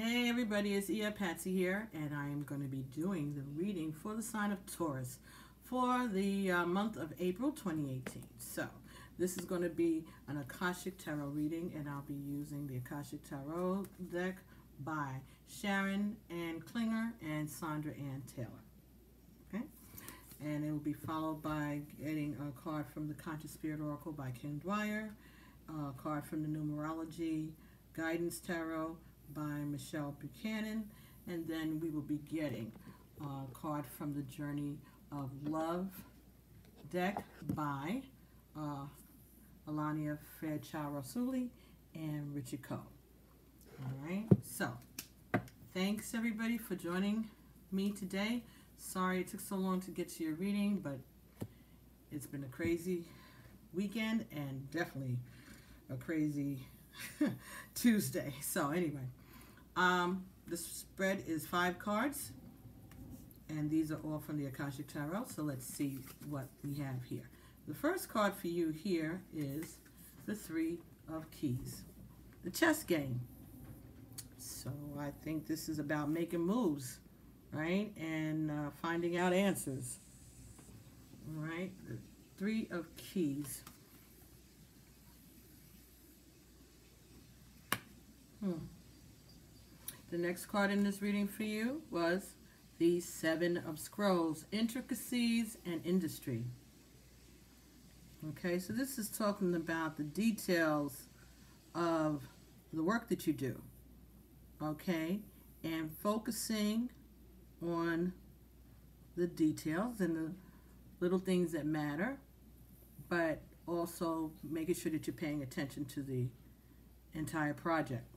Hey everybody, it's Patsy here, and I am going to be doing the reading for the sign of Taurus for the month of April 2018. So, this is going to be an Akashic Tarot reading, and I'll be using the Akashic Tarot deck by Sharon Ann Klinger and Sandra Ann Taylor. Okay? And it will be followed by getting a card from the Conscious Spirit Oracle by Ken Dwyer, a card from the Numerology Guidance Tarot by Michelle Buchanan, and then we will be getting a card from the Journey of Love deck by Alania Fairchild-Rasuli and Richard Coe. Alright, so thanks everybody for joining me today. Sorry it took so long to get to your reading, but it's been a crazy weekend and definitely a crazy Tuesday. So anyway, the spread is 5 cards, and these are all from the Akashic Tarot. So let's see what we have here. The first card for you here is the 3 of Keys, the chess game. So I think this is about making moves, right, and finding out answers. All right, the 3 of Keys. The next card in this reading for you was the 7 of Scrolls, Intricacies and Industry. Okay, so this is talking about the details of the work that you do, okay, and focusing on the details and the little things that matter, but also making sure that you're paying attention to the entire project.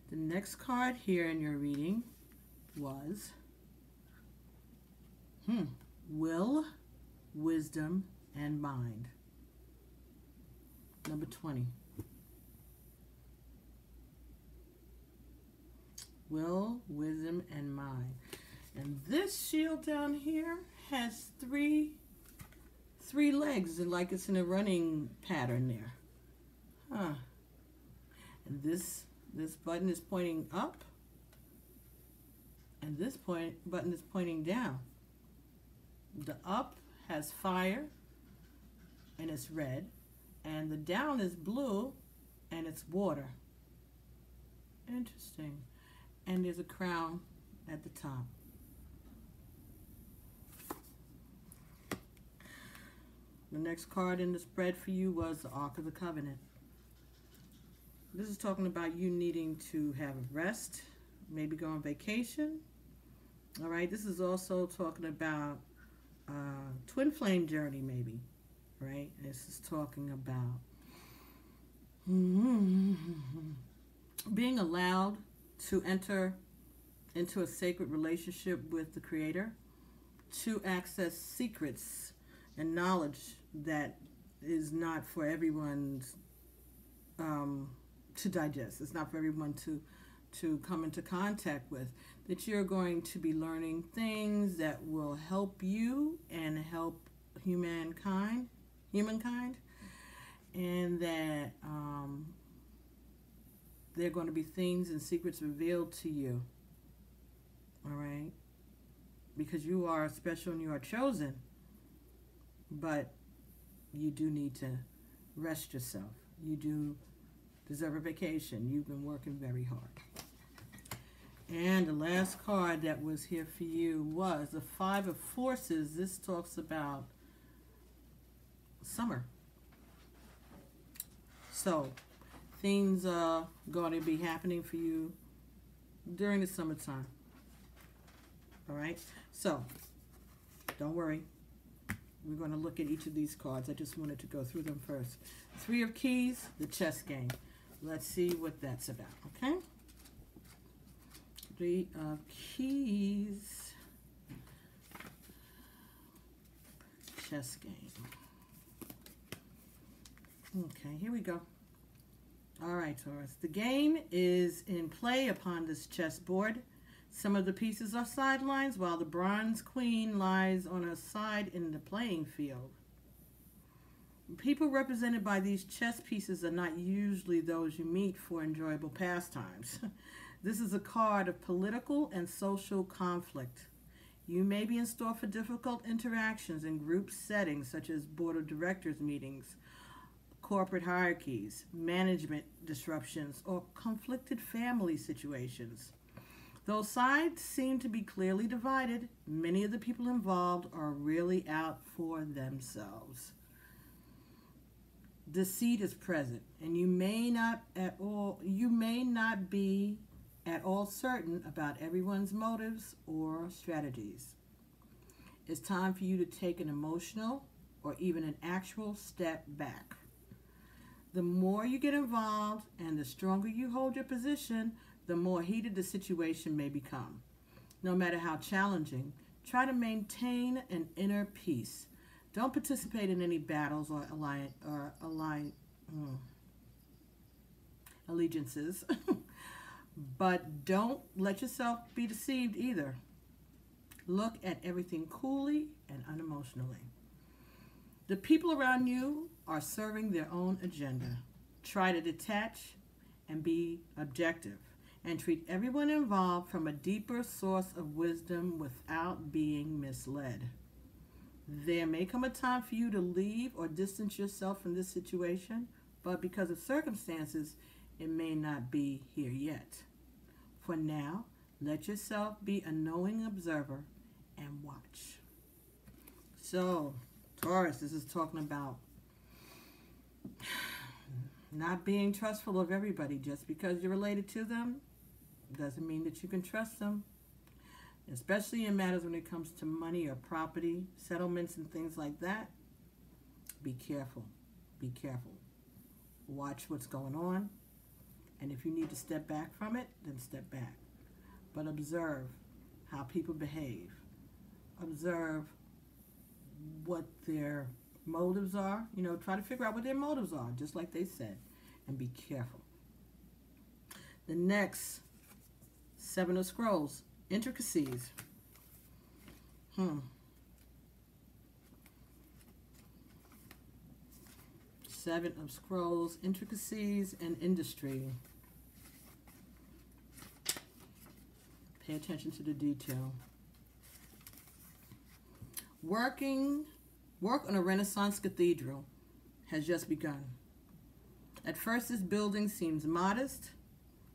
The next card here in your reading was Will, Wisdom, and Mind. Number 20. Will, Wisdom, and Mind. And this shield down here has three legs, and like it's in a running pattern there. And this button is pointing up, and this button is pointing down. The up has fire, and it's red, and the down is blue, and it's water. Interesting. And there's a crown at the top. The next card in the spread for you was the Ark of the Covenant. This is talking about you needing to have a rest, maybe go on vacation. All right, this is also talking about twin flame journey, maybe, right? This is talking about being allowed to enter into a sacred relationship with the Creator, to access secrets and knowledge that is not for everyone's to digest. It's not for everyone to come into contact with. That you're going to be learning things that will help you and help humankind, and that there are going to be things and secrets revealed to you. All right, because you are special and you are chosen, but you do need to rest yourself. You do deserve a vacation. You've been working very hard. And the last card that was here for you was the 5 of Forces. This talks about summer. So things are going to be happening for you during the summertime. All right, so don't worry. We're going to look at each of these cards. I just wanted to go through them first. 3 of Keys, the chess game. Let's see what that's about, okay? 3 of Keys, chess game. Okay, here we go. All right, Taurus. The game is in play upon this chessboard. Some of the pieces are sidelines, while the bronze queen lies on her side in the playing field. People represented by these chess pieces are not usually those you meet for enjoyable pastimes. This is a card of political and social conflict. You may be in store for difficult interactions in group settings such as board of directors meetings, corporate hierarchies, management disruptions, or conflicted family situations. Though sides seem to be clearly divided, many of the people involved are really out for themselves. Deceit is present, and you may not be at all certain about everyone's motives or strategies. It's time for you to take an emotional or even an actual step back. The more you get involved and the stronger you hold your position, the more heated the situation may become. No matter how challenging, try to maintain an inner peace. Don't participate in any battles or allegiances, but don't let yourself be deceived either. Look at everything coolly and unemotionally. The people around you are serving their own agenda. Try to detach and be objective, and treat everyone involved from a deeper source of wisdom without being misled. There may come a time for you to leave or distance yourself from this situation, but because of circumstances, it may not be here yet. For now, let yourself be a knowing observer and watch. So, Taurus, this is talking about not being trustful of everybody. Just because you're related to them doesn't mean that you can trust them, especially in matters when it comes to money or property, settlements and things like that. Be careful. Be careful. Watch what's going on, and if you need to step back from it, then step back. But observe how people behave. Observe what their motives are. Try to figure out what their motives are, just like they said, and be careful. The next Seven of Scrolls, intricacies. Seven of Scrolls, intricacies and industry. Pay attention to the detail. Work on a Renaissance cathedral has just begun. At first, this building seems modest,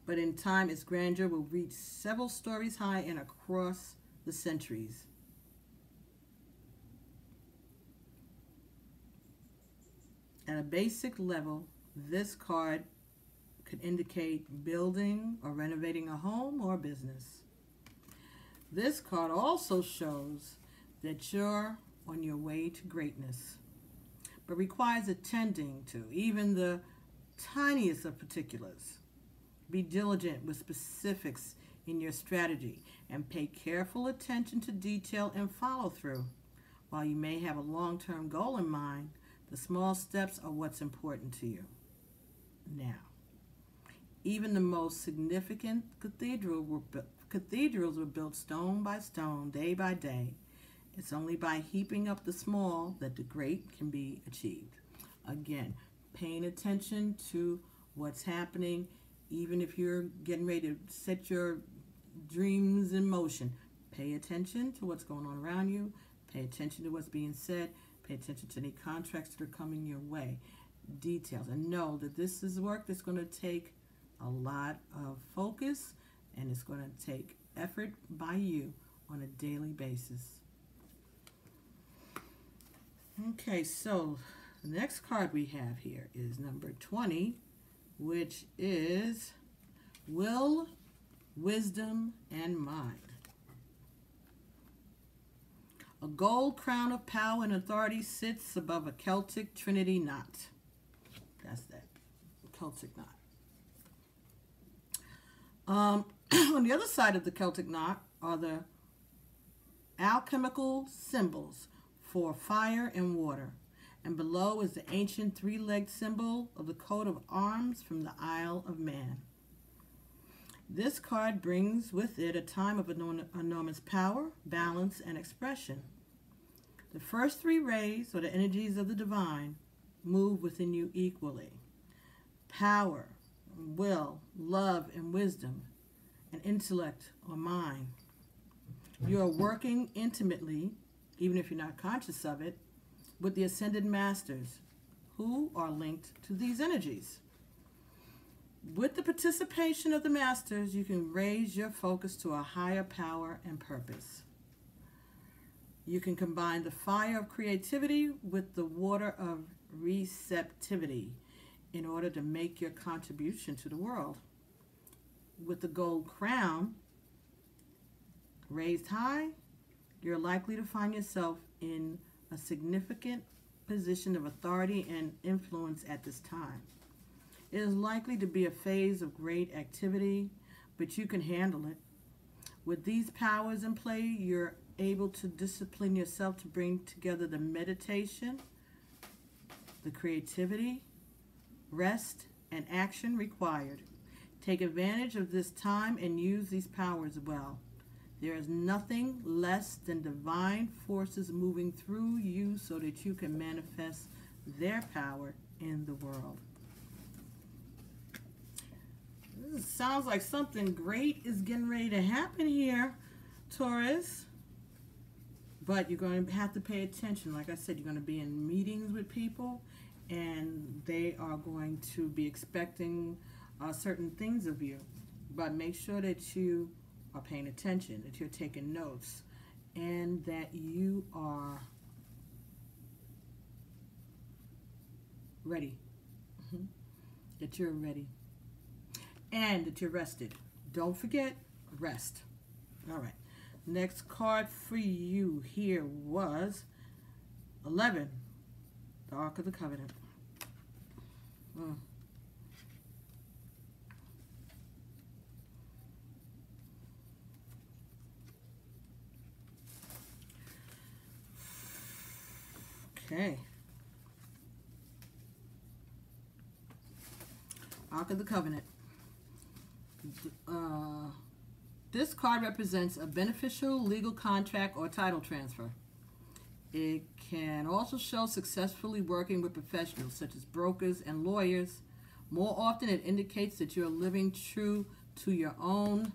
but in time its grandeur will reach several stories high and across the centuries. At a basic level, this card could indicate building or renovating a home or business. This card also shows that you're on your way to greatness, but requires attending to even the tiniest of particulars. Be diligent with specifics in your strategy and pay careful attention to detail and follow through. While you may have a long-term goal in mind, the small steps are what's important to you. Now, even the most significant cathedrals were built stone by stone, day by day. It's only by heaping up the small that the great can be achieved. Again, paying attention to what's happening, even if you're getting ready to set your dreams in motion. Pay attention to what's going on around you. Pay attention to what's being said. Pay attention to any contracts that are coming your way. Details. And know that this is work that's going to take a lot of focus, and it's going to take effort by you on a daily basis. Okay, so the next card we have here is number 20, which is Will, Wisdom, and Mind. A gold crown of power and authority sits above a Celtic Trinity knot. That's that Celtic knot. On the other side of the Celtic knot are the alchemical symbols for fire and water, and below is the ancient three-legged symbol of the coat of arms from the Isle of Man. This card brings with it a time of enormous power, balance, and expression. The first three rays, or the energies of the divine, move within you equally. Power, will, love, and wisdom, and intellect or mind. You are working intimately, even if you're not conscious of it, with the ascended masters who are linked to these energies. With the participation of the masters, you can raise your focus to a higher power and purpose. You can combine the fire of creativity with the water of receptivity in order to make your contribution to the world. With the gold crown raised high, you're likely to find yourself in a significant position of authority and influence at this time. It is likely to be a phase of great activity, but you can handle it. With these powers in play, you're able to discipline yourself to bring together the meditation, the creativity, rest, and action required. Take advantage of this time and use these powers well. There is nothing less than divine forces moving through you so that you can manifest their power in the world. This sounds like something great is getting ready to happen here, Taurus. But you're going to have to pay attention. Like I said, you're going to be in meetings with people, and they are going to be expecting certain things of you. But make sure that you are paying attention, that you're taking notes, and that you are ready. That you're ready. And that you're rested. Don't forget, rest. All right. Next card for you here was 11, the Ark of the Covenant. Okay. Ark of the Covenant. This card represents a beneficial legal contract or title transfer. It can also show successfully working with professionals such as brokers and lawyers. More often, it indicates that you're living true to your own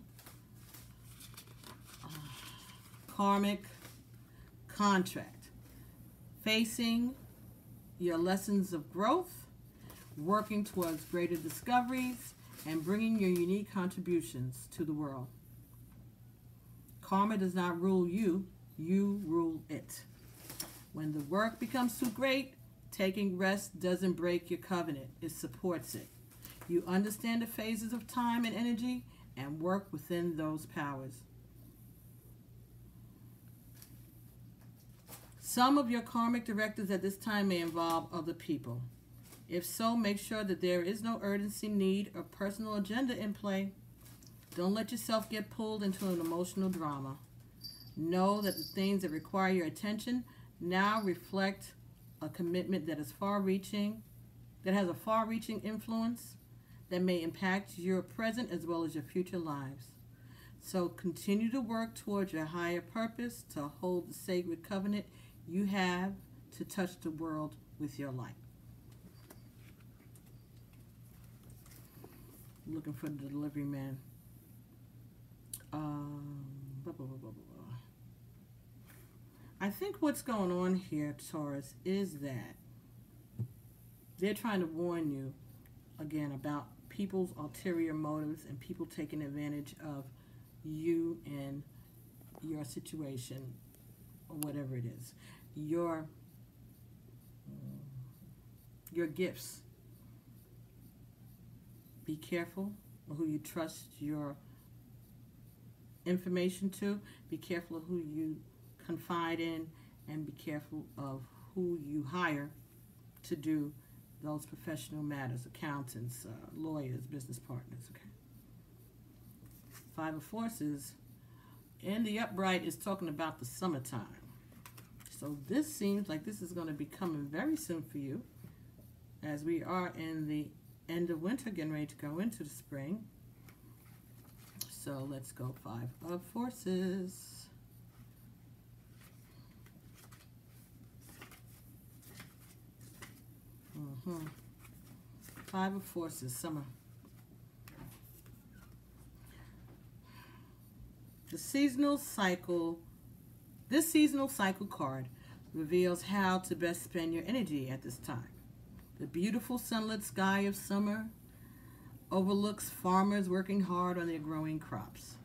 karmic contract, facing your lessons of growth, working towards greater discoveries, and bringing your unique contributions to the world. Karma does not rule you, you rule it. When the work becomes too great, taking rest doesn't break your covenant, it supports it. You understand the phases of time and energy and work within those powers. Some of your karmic directives at this time may involve other people. If so, make sure that there is no urgency, need, or personal agenda in play. Don't let yourself get pulled into an emotional drama. Know that the things that require your attention now reflect a commitment that is far-reaching, that has a far-reaching influence that may impact your present as well as your future lives. So continue to work towards your higher purpose to hold the sacred covenant you have to touch the world with your light. Looking for the delivery man. I think what's going on here, Taurus, is that they're trying to warn you, again, about people's ulterior motives and people taking advantage of you and your situation, or whatever it is. Your gifts. Be careful of who you trust your information to. Be careful of who you confide in, and be careful of who you hire to do those professional matters, accountants, lawyers, business partners, okay? Five of Forces in the upright is talking about the summertime. So this seems like this is going to be coming very soon for you, as we are in the end of winter, getting ready to go into the spring. So let's go Five of Forces. Five of Forces, summer. This seasonal cycle card reveals how to best spend your energy at this time. The beautiful sunlit sky of summer overlooks farmers working hard on their growing crops.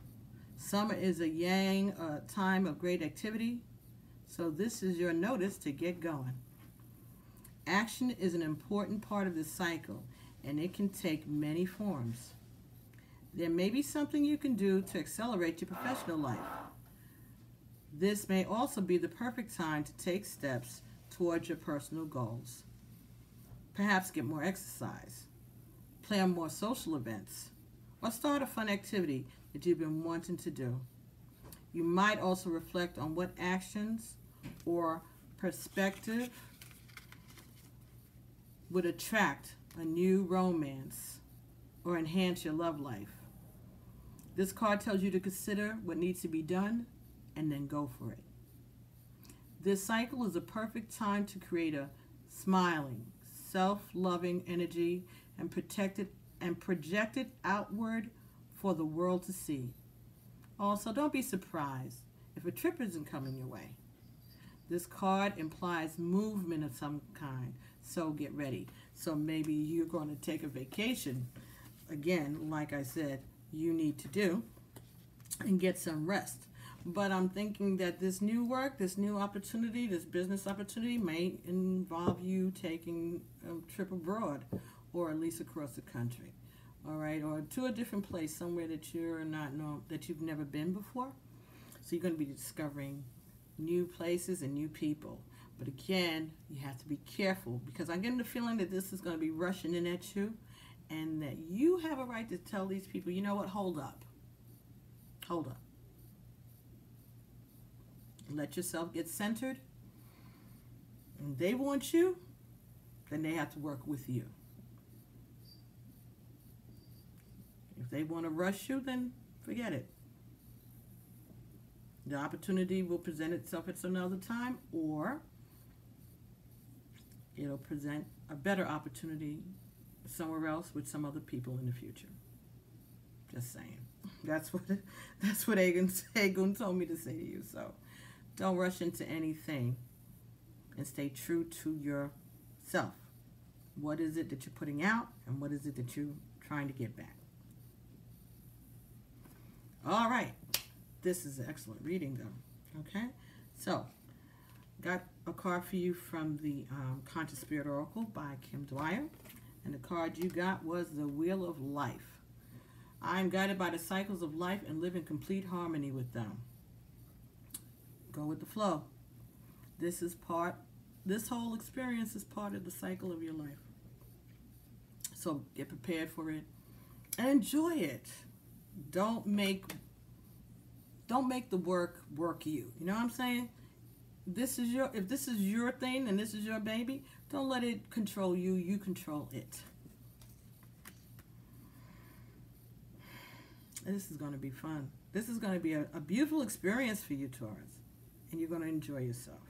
Summer is a yang time of great activity, so this is your notice to get going. Action is an important part of this cycle, and it can take many forms. There may be something you can do to accelerate your professional life. This may also be the perfect time to take steps towards your personal goals. Perhaps get more exercise, plan more social events, or start a fun activity that you've been wanting to do. You might also reflect on what actions or perspective would attract a new romance or enhance your love life. This card tells you to consider what needs to be done and then go for it. This cycle is a perfect time to create a smiling, self-loving energy and project it outward for the world to see. Also, don't be surprised if a trip isn't coming your way. This card implies movement of some kind, so get ready. So maybe you're going to take a vacation. Again, like I said, you need to do and get some rest. But I'm thinking that this new work, this new opportunity, this business opportunity may involve you taking a trip abroad or at least across the country. All right, or to a different place, somewhere that that you've never been before. So you're going to be discovering new places and new people. But again, you have to be careful because I'm getting the feeling that this is going to be rushing in at you and that you have a right to tell these people, you know what, hold up. Hold up. Let yourself get centered. And they want you, then they have to work with you. If they want to rush you, then forget it. The opportunity will present itself at another time, or it'll present a better opportunity somewhere else with some other people in the future. Just saying. That's what Agun told me to say to you. So don't rush into anything and stay true to yourself. What is it that you're putting out and what is it that you're trying to get back? All right. This is an excellent reading, though. Okay? So, got a card for you from the Conscious Spirit Oracle by Kim Dwyer. And the card you got was the Wheel of Life. I am guided by the cycles of life and live in complete harmony with them. Go with the flow. This whole experience is part of the cycle of your life. So get prepared for it and enjoy it. Don't make the work you. You know what I'm saying? If this is your thing and this is your baby, don't let it control you. You control it. This is going to be fun. This is going to be a beautiful experience for you, Taurus. And you're going to enjoy yourself.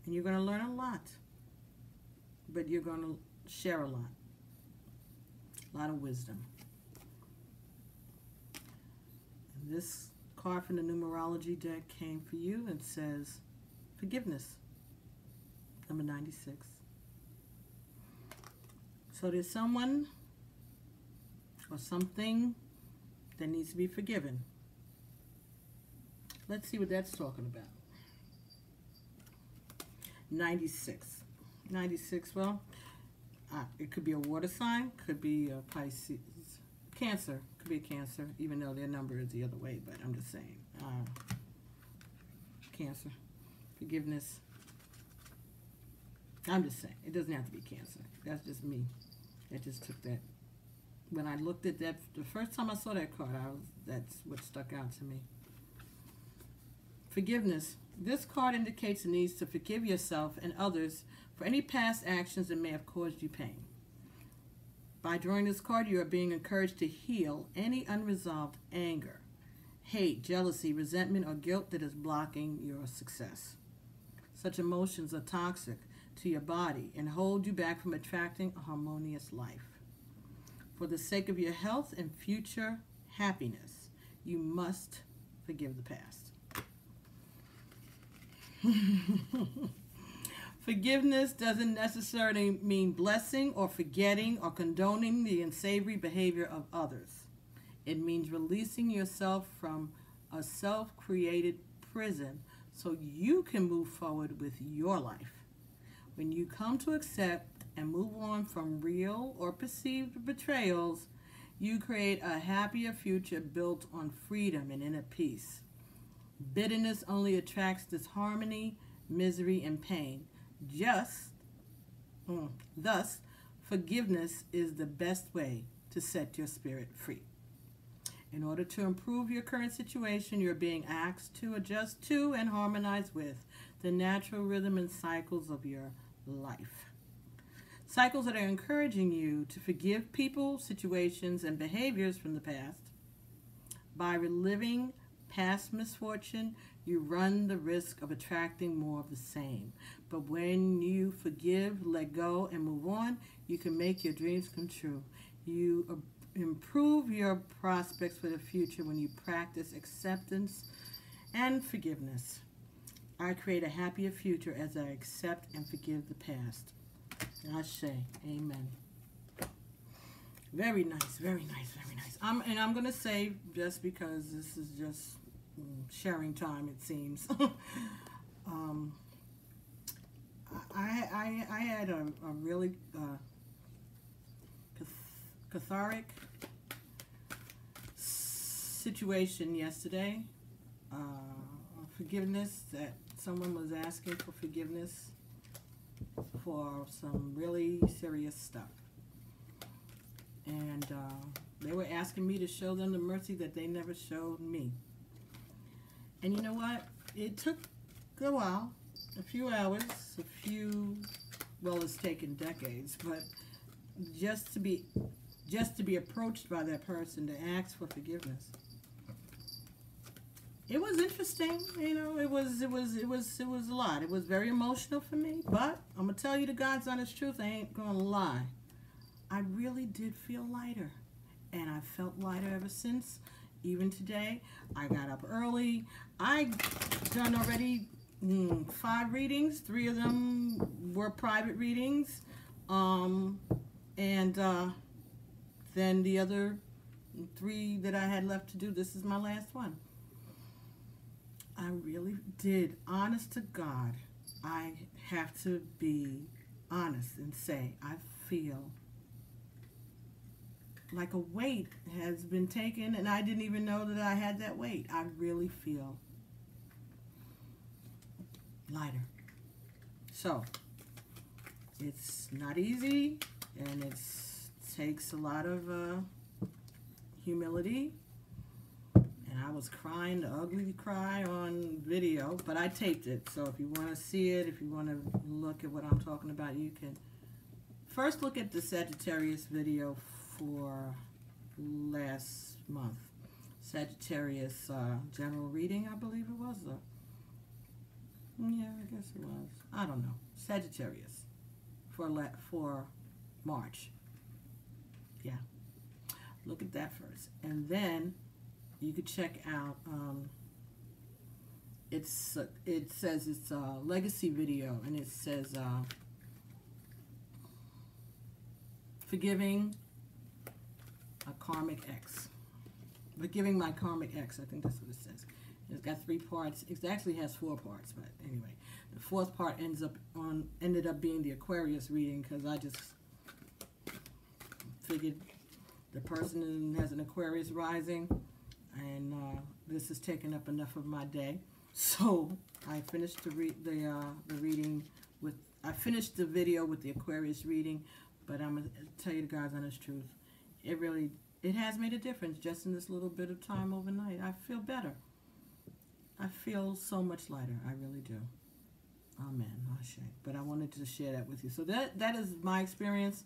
And you're going to learn a lot. But you're going to share a lot. A lot of wisdom. And this card from the numerology deck came for you and says, forgiveness, number 96. So there's someone or something that needs to be forgiven. Let's see what that's talking about. 96. 96, well, it could be a water sign, could be a Pisces, Cancer, could be a Cancer, even though their number is the other way, but I'm just saying. Cancer, forgiveness. I'm just saying, it doesn't have to be Cancer. That's just me. I just took that. When I looked at that, the first time I saw that card, that's what stuck out to me. Forgiveness. This card indicates the need to forgive yourself and others for any past actions that may have caused you pain. By drawing this card, you are being encouraged to heal any unresolved anger, hate, jealousy, resentment, or guilt that is blocking your success. Such emotions are toxic. to your body and hold you back from attracting a harmonious life. For the sake of your health and future happiness, you must forgive the past. Forgiveness doesn't necessarily mean blessing or forgetting or condoning the unsavory behavior of others. It means releasing yourself from a self-created prison so you can move forward with your life. When you come to accept and move on from real or perceived betrayals, you create a happier future built on freedom and inner peace. Bitterness only attracts disharmony, misery, and pain. Thus, forgiveness is the best way to set your spirit free. In order to improve your current situation, you're being asked to adjust to and harmonize with the natural rhythm and cycles of your life. Cycles that are encouraging you to forgive people, situations, and behaviors from the past. By reliving past misfortune, you run the risk of attracting more of the same. But when you forgive, let go, and move on, you can make your dreams come true. You improve your prospects for the future when you practice acceptance and forgiveness. I create a happier future as I accept and forgive the past. Ashe. Amen. Very nice, very nice, very nice. I'm going to say, just because this is just sharing time, it seems. I had a really cathartic situation yesterday. Forgiveness, that someone was asking for forgiveness for some really serious stuff. And they were asking me to show them the mercy that they never showed me. And you know what? It took a while, a few hours, well, it's taken decades, but just to be approached by that person to ask for forgiveness. It was interesting, you know. It was a lot. It was very emotional for me. But I'm gonna tell you the God's honest truth. I ain't gonna lie. I really did feel lighter, and I felt lighter ever since. Even today, I got up early. I done already 5 readings. 3 of them were private readings, and then the other 3 that I had left to do. This is my last one. I really did. Honest to God, I have to be honest and say I feel like a weight has been taken, and I didn't even know that I had that weight. I really feel lighter. So, it's not easy, and it takes a lot of humility. And I was crying the ugly cry on video, but I taped it. So if you want to see it, if you want to look at what I'm talking about, you can first look at the Sagittarius video for last month. Sagittarius general reading, I believe it was. Yeah, I guess it was. I don't know. Sagittarius for March. Yeah. Look at that first. And then you could check out, it says it's a legacy video, and it says forgiving a karmic ex. Forgiving my karmic ex, I think that's what it says. It's got 3 parts. It actually has 4 parts, but anyway. The 4th part ended up being the Aquarius reading, because I just figured the person has an Aquarius rising, and this has taken up enough of my day. So I finished the reading with. I finished the video with the Aquarius reading, but I'm gonna tell you the God's honest truth. It has made a difference just in this little bit of time overnight. I feel better. I feel so much lighter. I really do. Amen. Ashe. But I wanted to share that with you. So that is my experience,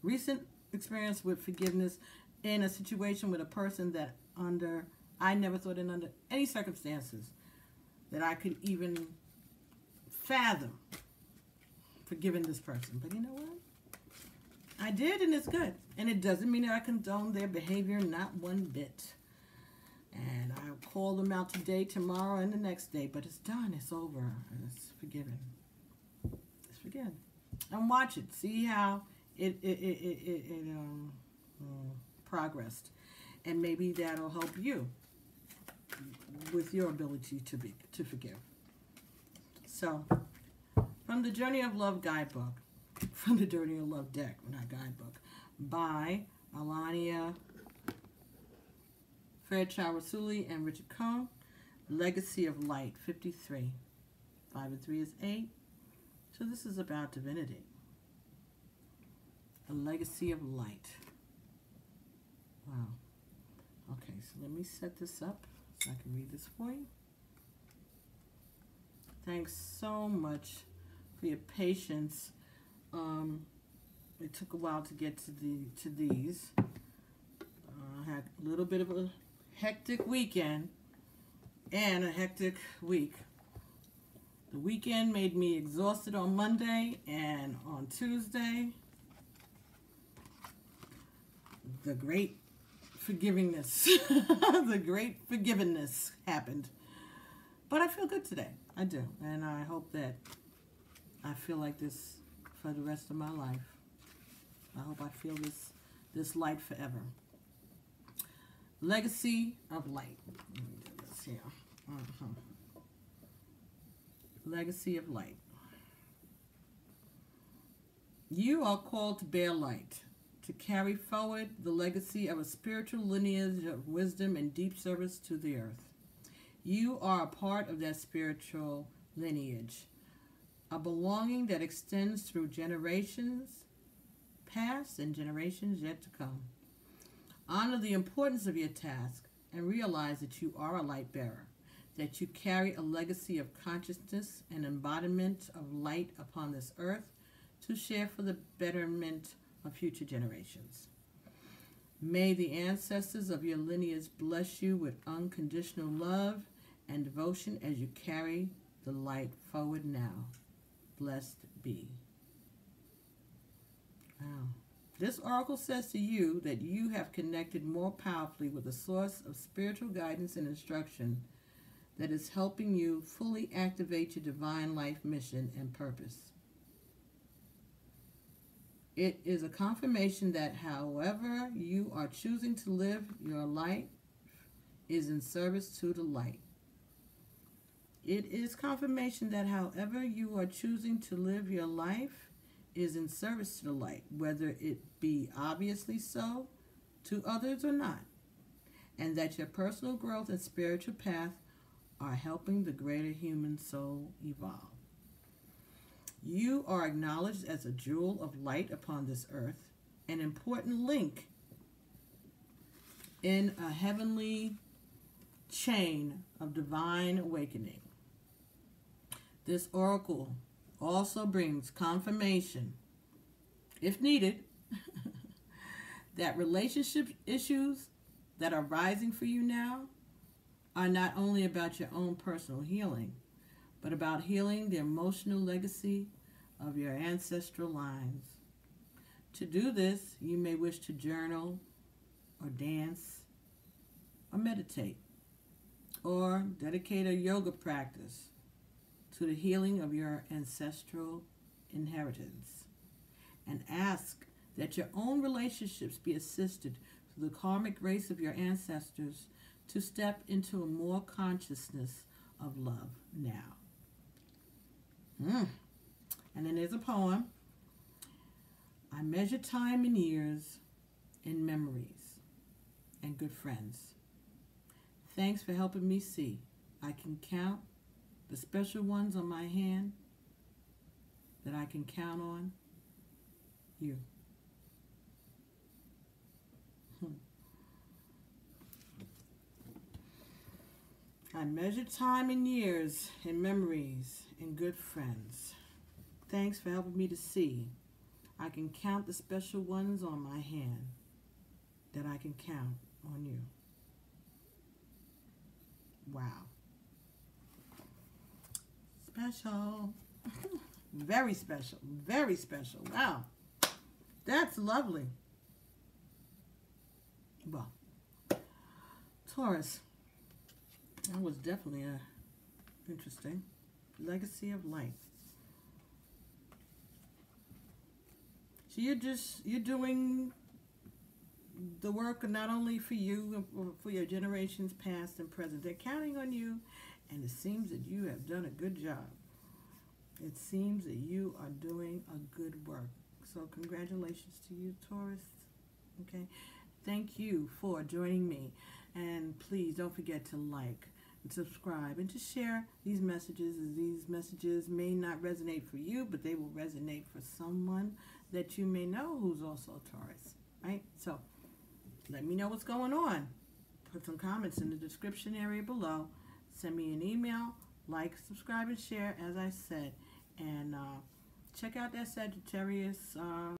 recent experience with forgiveness in a situation with a person that I never thought under any circumstances that I could even fathom forgiven this person. But you know what? I did, and it's good. And it doesn't mean that I condone their behavior, not one bit. And I'll call them out today, tomorrow, and the next day. But it's done. It's over. It's forgiven. It's forgiven. And watch it. See how it progressed. And maybe that'll help you with your ability to forgive. So, from the Journey of Love guidebook, from the Journey of Love deck, not guidebook, by Alania Fairchild Rasuli and Richard Cohn, Legacy of Light, 53. 5 and 3 is 8. So this is about divinity. A legacy of light. Wow. Okay, so let me set this up so I can read this for you. Thanks so much for your patience. It took a while to get to these. I had a little bit of a hectic weekend and a hectic week. The weekend made me exhausted on Monday, and on Tuesday, the great forgivingness, the great forgiveness happened. But I feel good today. I do. And I hope that I feel like this for the rest of my life. I hope I feel this light forever. Legacy of light. Let me do this here. Legacy of light. You are called to bear light, to carry forward the legacy of a spiritual lineage of wisdom and deep service to the earth. You are a part of that spiritual lineage, a belonging that extends through generations past and generations yet to come. Honor the importance of your task and realize that you are a light bearer, that you carry a legacy of consciousness and embodiment of light upon this earth to share for the betterment of future generations. May the ancestors of your lineage bless you with unconditional love and devotion as you carry the light forward now. Blessed be. Wow. This oracle says to you that you have connected more powerfully with a source of spiritual guidance and instruction that is helping you fully activate your divine life mission and purpose. It is a confirmation that however you are choosing to live your life is in service to the light. It is confirmation that however you are choosing to live your life is in service to the light, whether it be obviously so to others or not, and that your personal growth and spiritual path are helping the greater human soul evolve. You are acknowledged as a jewel of light upon this earth, an important link in a heavenly chain of divine awakening. This oracle also brings confirmation, if needed, that relationship issues that are rising for you now are not only about your own personal healing, but about healing the emotional legacy of your ancestral lines. To do this, you may wish to journal or dance or meditate or dedicate a yoga practice to the healing of your ancestral inheritance, and ask that your own relationships be assisted through the karmic grace of your ancestors to step into a more consciousness of love now. And then there's a poem. I measure time in years, in memories, and good friends. Thanks for helping me see. I can count the special ones on my hand, that I can count on you. I measure time in years, in memories, and good friends. Thanks for helping me to see. I can count the special ones on my hand, that I can count on you. Wow. Special. Very special. Very special. Wow. That's lovely. Well, Taurus. That was definitely interesting. Legacy of light. So you're doing the work not only for you, but for your generations past and present. They're counting on you, and it seems that you have done a good job. It seems that you are doing a good work. So congratulations to you, Taurus. Okay. Thank you for joining me. And please don't forget to like and subscribe and to share these messages, as these messages may not resonate for you, but they will resonate for someone that you may know who's also a Taurus, right? So let me know what's going on. Put some comments in the description area below. Send me an email. Like, subscribe, and share, as I said. And check out that Sagittarius